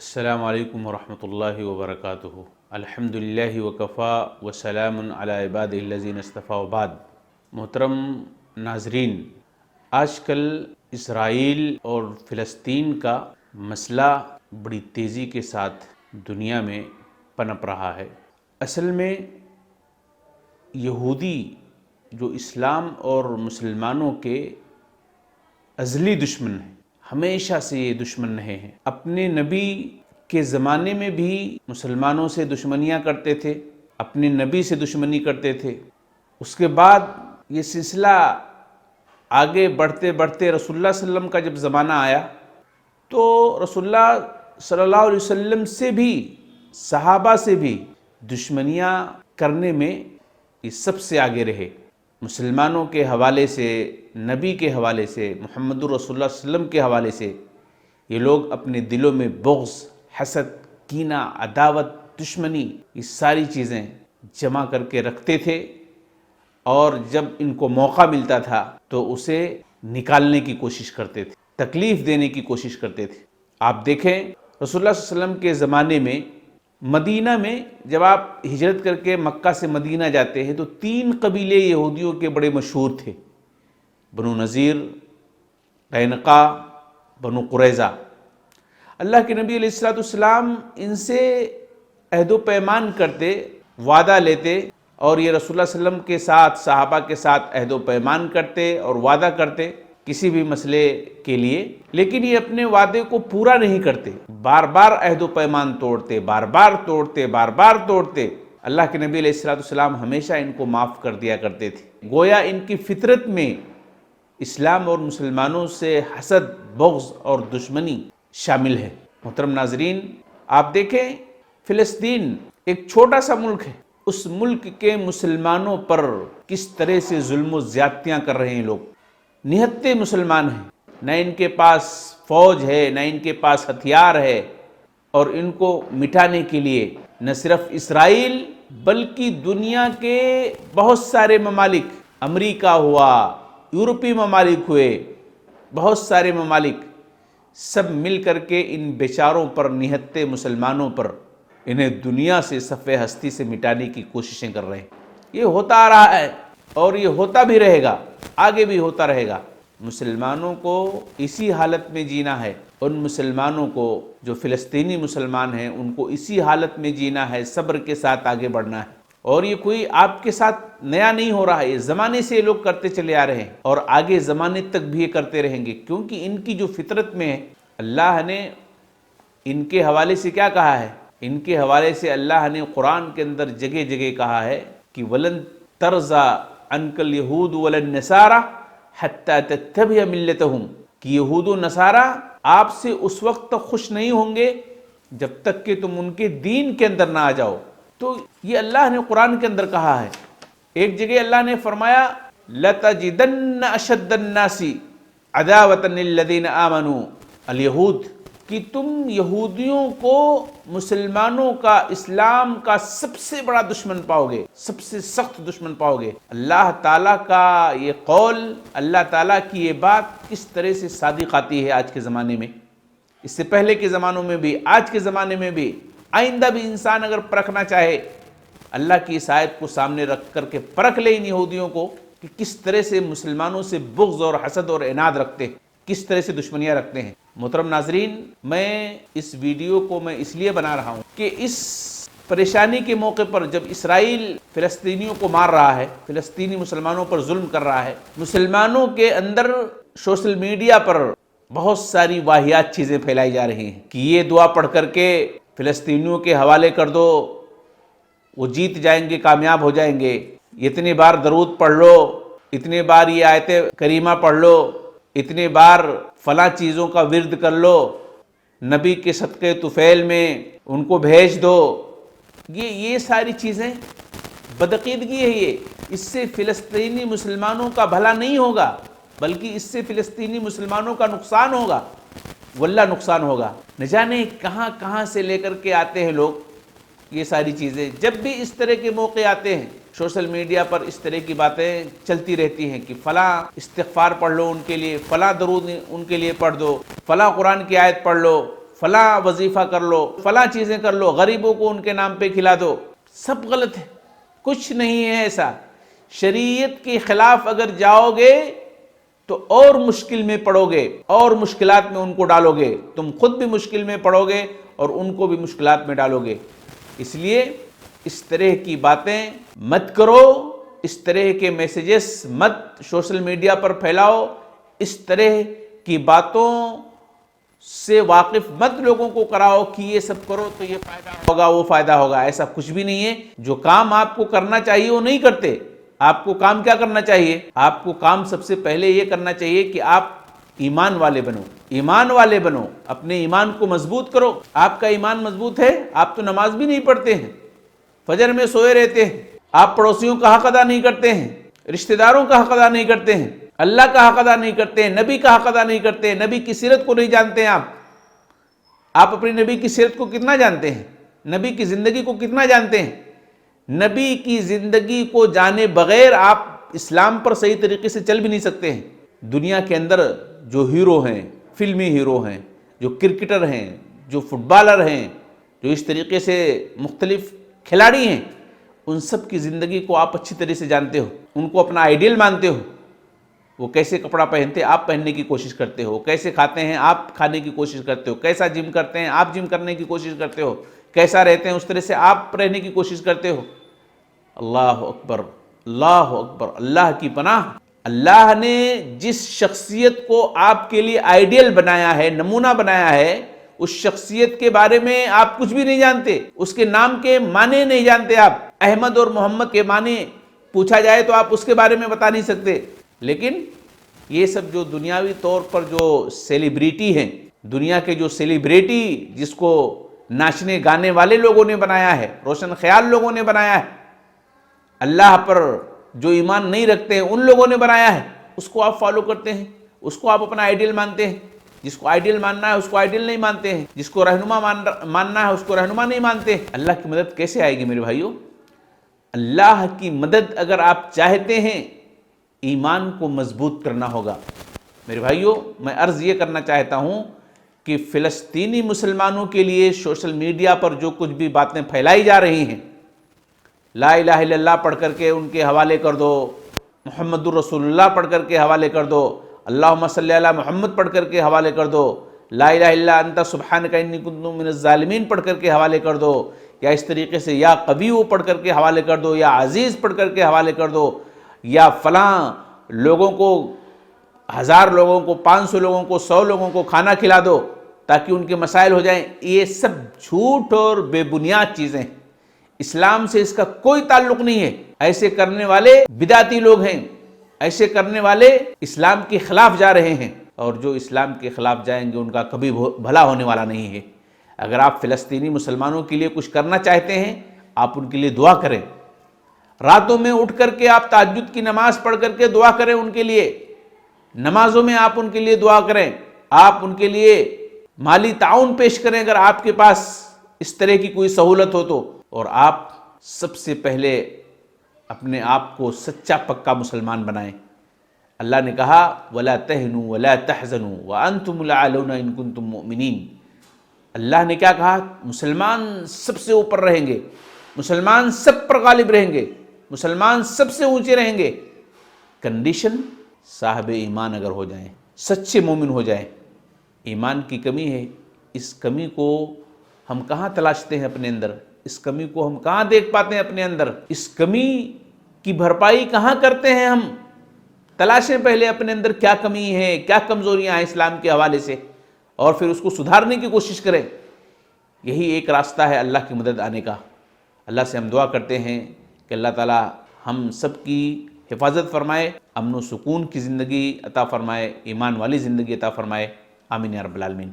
السلام علیکم ورحمۃ اللہ وبرکاتہ۔ الحمد للہ وکفا وسلام علی عبادہ الذین اصطفیٰ وبعد۔ محترم ناظرین، آج کل اسرائیل اور فلسطین کا مسئلہ بڑی تیزی کے ساتھ دنیا میں پنپ رہا ہے۔ اصل میں یہودی جو اسلام اور مسلمانوں کے ازلی دشمن ہیں، ہمیشہ سے یہ دشمن رہے ہیں۔ اپنے نبی کے زمانے میں بھی مسلمانوں سے دشمنیاں کرتے تھے، اپنے نبی سے دشمنی کرتے تھے۔ اس کے بعد یہ سلسلہ آگے بڑھتے بڑھتے رسول اللہ صلی اللہ علیہ وسلم کا جب زمانہ آیا تو رسول اللہ صلی اللہ علیہ وسلم سے بھی، صحابہ سے بھی دشمنیاں کرنے میں یہ سب سے آگے رہے۔ مسلمانوں کے حوالے سے، نبی کے حوالے سے، محمد رسول اللہ صلی اللہ علیہ وسلم کے حوالے سے یہ لوگ اپنے دلوں میں بغض، حسد، کینہ، عداوت، دشمنی، یہ ساری چیزیں جمع کر کے رکھتے تھے، اور جب ان کو موقع ملتا تھا تو اسے نکالنے کی کوشش کرتے تھے، تکلیف دینے کی کوشش کرتے تھے۔ آپ دیکھیں رسول اللہ صلی اللہ علیہ وسلم کے زمانے میں مدینہ میں جب آپ ہجرت کر کے مکہ سے مدینہ جاتے ہیں تو 3 قبیلے یہودیوں کے بڑے مشہور تھے: بنو نذیر، قینقاع، بنو قریظہ۔ اللہ کے نبی علیہ السلام ان سے عہد و پیمان کرتے، وعدہ لیتے، اور یہ رسول اللہ صلی اللہ علیہ وسلم کے ساتھ، صحابہ کے ساتھ عہد و پیمان کرتے اور وعدہ کرتے کسی بھی مسئلے کے لیے، لیکن یہ اپنے وعدے کو پورا نہیں کرتے، بار بار عہد و پیمان توڑتے، بار بار توڑتے۔ اللہ کے نبی علیہ السلام ہمیشہ ان کو معاف کر دیا کرتے تھے۔ گویا ان کی فطرت میں اسلام اور مسلمانوں سے حسد، بغض اور دشمنی شامل ہے۔ محترم ناظرین، آپ دیکھیں فلسطین ایک چھوٹا سا ملک ہے، اس ملک کے مسلمانوں پر کس طرح سے ظلم و زیادتیاں کر رہے ہیں لوگ۔ نہتے مسلمان ہیں، نہ ان کے پاس فوج ہے، نہ ان کے پاس ہتھیار ہے، اور ان کو مٹانے کے لیے نہ صرف اسرائیل بلکہ دنیا کے بہت سارے ممالک، امریکہ ہوا، یورپی ممالک ہوئے، بہت سارے ممالک، سب مل کر کے ان بیچاروں پر، نہتے مسلمانوں پر، انہیں دنیا سے صفحہ ہستی سے مٹانے کی کوششیں کر رہے ہیں۔ یہ ہوتا آ رہا ہے اور یہ ہوتا بھی رہے گا، آگے بھی ہوتا رہے گا۔ مسلمانوں کو اسی حالت میں جینا ہے، ان مسلمانوں کو جو فلسطینی مسلمان ہیں ان کو اسی حالت میں جینا ہے، صبر کے ساتھ آگے بڑھنا ہے۔ اور یہ کوئی آپ کے ساتھ نیا نہیں ہو رہا ہے، یہ زمانے سے یہ لوگ کرتے چلے آ رہے ہیں اور آگے زمانے تک بھی یہ کرتے رہیں گے، کیونکہ ان کی جو فطرت میں ہے، اللہ نے ان کے حوالے سے کیا کہا ہے؟ ان کے حوالے سے اللہ نے قرآن کے اندر جگہ جگہ کہا ہے کہ وَلَن تَرْضَىٰ عَنْكَ الْيَهُودُ وَلَا النَّصَارَىٰ حَتَّىٰ تَتَّبِعَ مِلَّتَهُمْ، کہ یہود و نصارہ آپ سے اس وقت تک خوش نہیں ہوں گے جب تک کہ تم ان کے دین کے اندر نہ آ جاؤ۔ تو یہ اللہ نے قرآن کے اندر کہا ہے۔ ایک جگہ اللہ نے فرمایا لَتَجِدَنَّ أَشَدَّ النَّاسِ عَدَاوَةً لِلَّذِينَ آمَنُوا الْيَهُودُ، کہ تم یہودیوں کو مسلمانوں کا، اسلام کا سب سے بڑا دشمن پاؤ گے، سب سے سخت دشمن پاؤ گے۔ اللہ تعالیٰ کا یہ قول، اللہ تعالیٰ کی یہ بات کس طرح سے صادق آتی ہے آج کے زمانے میں، اس سے پہلے کے زمانوں میں بھی، آج کے زمانے میں بھی، آئندہ بھی انسان اگر پرکھنا چاہے، اللہ کی اس آیت کو سامنے رکھ کر کے پرکھ لے ان یہودیوں کو کہ کس طرح سے مسلمانوں سے بغض اور حسد اور عناد رکھتے ہیں، کس طرح سے دشمنیاں رکھتے ہیں۔ محترم ناظرین، میں اس ویڈیو کو میں اس لیے بنا رہا ہوں کہ اس پریشانی کے موقع پر جب اسرائیل فلسطینیوں کو مار رہا ہے، فلسطینی مسلمانوں پر ظلم کر رہا ہے، مسلمانوں کے اندر سوشل میڈیا پر بہت ساری واہیات چیزیں پھیلائی جا رہی ہیں کہ یہ دعا پڑھ کر کے فلسطینیوں کے حوالے کر دو، وہ جیت جائیں گے، کامیاب ہو جائیں گے، اتنی بار درود پڑھ لو، اتنے بار یہ آیت کریمہ پڑھ لو، اتنے بار فلاں چیزوں کا ورد کر لو، نبی کے صدقے طفیل میں ان کو بھیج دو۔ یہ ساری چیزیں بدعقیدگی ہے، اس سے فلسطینی مسلمانوں کا بھلا نہیں ہوگا بلکہ اس سے فلسطینی مسلمانوں کا نقصان ہوگا، واللہ نقصان ہوگا۔ نہ جانے کہاں کہاں سے لے کر کے آتے ہیں لوگ یہ ساری چیزیں۔ جب بھی اس طرح کے موقع آتے ہیں سوشل میڈیا پر اس طرح کی باتیں چلتی رہتی ہیں کہ فلاں استغفار پڑھ لو ان کے لیے، فلاں درود ان کے لیے پڑھ دو، فلاں قرآن کی آیت پڑھ لو، فلاں وظیفہ کر لو، فلاں چیزیں کر لو، غریبوں کو ان کے نام پہ کھلا دو، سب غلط ہے، کچھ نہیں ہے ایسا۔ شریعت کے خلاف اگر جاؤ گے تو اور مشکل میں پڑو گے، اور مشکلات میں ان کو ڈالو گے، تم خود بھی مشکل میں پڑو گے اور ان کو بھی مشکلات میں ڈالو گے۔ اس لیے اس طرح کی باتیں مت کرو، اس طرح کے میسیجز مت سوشل میڈیا پر پھیلاؤ، اس طرح کی باتوں سے واقف مت لوگوں کو کراؤ کہ یہ سب کرو تو یہ فائدہ ہوگا، وہ فائدہ ہوگا۔ ایسا کچھ بھی نہیں ہے۔ جو کام آپ کو کرنا چاہیے وہ نہیں کرتے۔ آپ کو کام کیا کرنا چاہیے؟ آپ کو کام سب سے پہلے یہ کرنا چاہیے کہ آپ ایمان والے بنو، ایمان والے بنو، اپنے ایمان کو مضبوط کرو۔ آپ کا ایمان مضبوط ہے، آپ تو نماز بھی نہیں پڑھتے ہیں، فجر میں سوئے رہتے ہیں، آپ پڑوسیوں کا حق ادا نہیں کرتے ہیں، رشتہ داروں کا حق ادا نہیں کرتے ہیں، اللہ کا حق ادا نہیں کرتے ہیں، نبی کا حق ادا نہیں کرتے ہیں، نبی کی سیرت کو نہیں جانتے ہیں۔ آپ اپنے نبی کی سیرت کو کتنا جانتے ہیں؟ نبی کی زندگی کو کتنا جانتے ہیں؟ نبی کی زندگی کو جانے بغیر آپ اسلام پر صحیح طریقے سے چل بھی نہیں سکتے ہیں۔ دنیا کے اندر جو ہیرو ہیں، فلمی ہیرو ہیں، جو کرکٹر ہیں، جو فٹ بالر ہیں، جو اس طریقے سے مختلف کھلاڑی ہیں، ان سب کی زندگی کو آپ اچھی طرح سے جانتے ہو، ان کو اپنا آئیڈیل مانتے ہو۔ وہ کیسے کپڑا پہنتے آپ پہننے کی کوشش کرتے ہو، کیسے کھاتے ہیں آپ کھانے کی کوشش کرتے ہو، کیسا جم کرتے ہیں آپ جم کرنے کی کوشش کرتے ہو، کیسا رہتے ہیں اس طرح سے آپ رہنے کی کوشش کرتے ہو۔ اللہ اکبر، اللہ اکبر، اللہ کی پناہ۔ اللہ نے جس شخصیت کو آپ کے لیے آئیڈیل بنایا ہے، نمونہ بنایا ہے، اس شخصیت کے بارے میں آپ کچھ بھی نہیں جانتے، اس کے نام کے معنی نہیں جانتے۔ آپ احمد اور محمد کے معنی پوچھا جائے تو آپ اس کے بارے میں بتا نہیں سکتے۔ لیکن یہ سب جو دنیاوی طور پر جو سیلیبریٹی ہیں، دنیا کے جو سیلیبریٹی جس کو ناچنے گانے والے لوگوں نے بنایا ہے، روشن خیال لوگوں نے بنایا ہے، اللہ پر جو ایمان نہیں رکھتے ہیں ان لوگوں نے بنایا ہے، اس کو آپ فالو کرتے ہیں، اس کو آپ اپنا آئیڈیل مانتے ہیں۔ جس کو آئیڈیل ماننا ہے اس کو آئیڈیل نہیں مانتے ہیں، جس کو رہنما ماننا ہے اس کو رہنما نہیں مانتے ہیں۔ اللہ کی مدد کیسے آئے گی میرے بھائیو؟ اللہ کی مدد اگر آپ چاہتے ہیں، ایمان کو مضبوط کرنا ہوگا۔ میرے بھائیو، میں عرض یہ کرنا چاہتا ہوں کہ فلسطینی مسلمانوں کے لیے سوشل میڈیا پر جو کچھ بھی باتیں پھیلائی جا رہی ہیں، لا الہ الا اللہ پڑھ کر کے ان کے حوالے کر دو، محمد الرسول اللہ پڑھ کر کے حوالے کر دو، اللہم صلی علی محمد پڑھ کر کے حوالے کر دو، لا الہ الا انت سبحانک انی کنت من الظالمین پڑھ کر کے حوالے کر دو، یا اس طریقے سے یا قویو پڑھ کر کے حوالے کر دو، یا عزیز پڑھ کر کے حوالے کر دو، یا فلاں لوگوں کو 1000 لوگوں کو 500 لوگوں کو 100 لوگوں کو کھانا کھلا دو تاکہ ان کے مسائل ہو جائیں۔ یہ سب جھوٹ اور بے بنیاد چیزیں، اسلام سے اس کا کوئی تعلق نہیں ہے۔ ایسے کرنے والے بدعتی لوگ ہیں، ایسے کرنے والے اسلام کے خلاف جا رہے ہیں، اور جو اسلام کے خلاف جائیں گے ان کا کبھی بھلا ہونے والا نہیں ہے۔ اگر آپ فلسطینی مسلمانوں کے لیے کچھ کرنا چاہتے ہیں، آپ ان کے لیے دعا کریں، راتوں میں اٹھ کر کے آپ تہجد کی نماز پڑھ کر کے دعا کریں ان کے لیے، نمازوں میں آپ ان کے لیے دعا کریں، آپ ان کے لیے مالی تعاون پیش کریں اگر آپ کے پاس اس طرح کی کوئی سہولت ہو تو، اور آپ سب سے پہلے اپنے آپ کو سچا پکا مسلمان بنائیں۔ اللہ نے کہا وَلَا تَهْنُوا وَلَا تَحْزَنُوا وَأَنْتُمُ الْأَعْلَوْنَ إِن كُنتُم مُؤْمِنِينَ۔ اللہ نے کیا کہا؟ مسلمان سب سے اوپر رہیں گے، مسلمان سب پر غالب رہیں گے، مسلمان سب سے اونچے رہیں گے، کنڈیشن صاحب ایمان اگر ہو جائیں، سچے مومن ہو جائیں۔ ایمان کی کمی ہے، اس کمی کو ہم کہاں تلاشتے ہیں اپنے اندر؟ اس کمی کو ہم کہاں دیکھ پاتے ہیں اپنے اندر؟ اس کمی کی بھرپائی کہاں کرتے ہیں ہم؟ تلاشیں پہلے اپنے اندر کیا کمی ہے، کیا کمزوریاں ہیں اسلام کے حوالے سے، اور پھر اس کو سدھارنے کی کوشش کریں۔ یہی ایک راستہ ہے اللہ کی مدد آنے کا۔ اللہ سے ہم دعا کرتے ہیں کہ اللہ تعالی ہم سب کی حفاظت فرمائے، امن و سکون کی زندگی عطا فرمائے، ایمان والی زندگی عطا فرمائے، آمین یا رب العالمین۔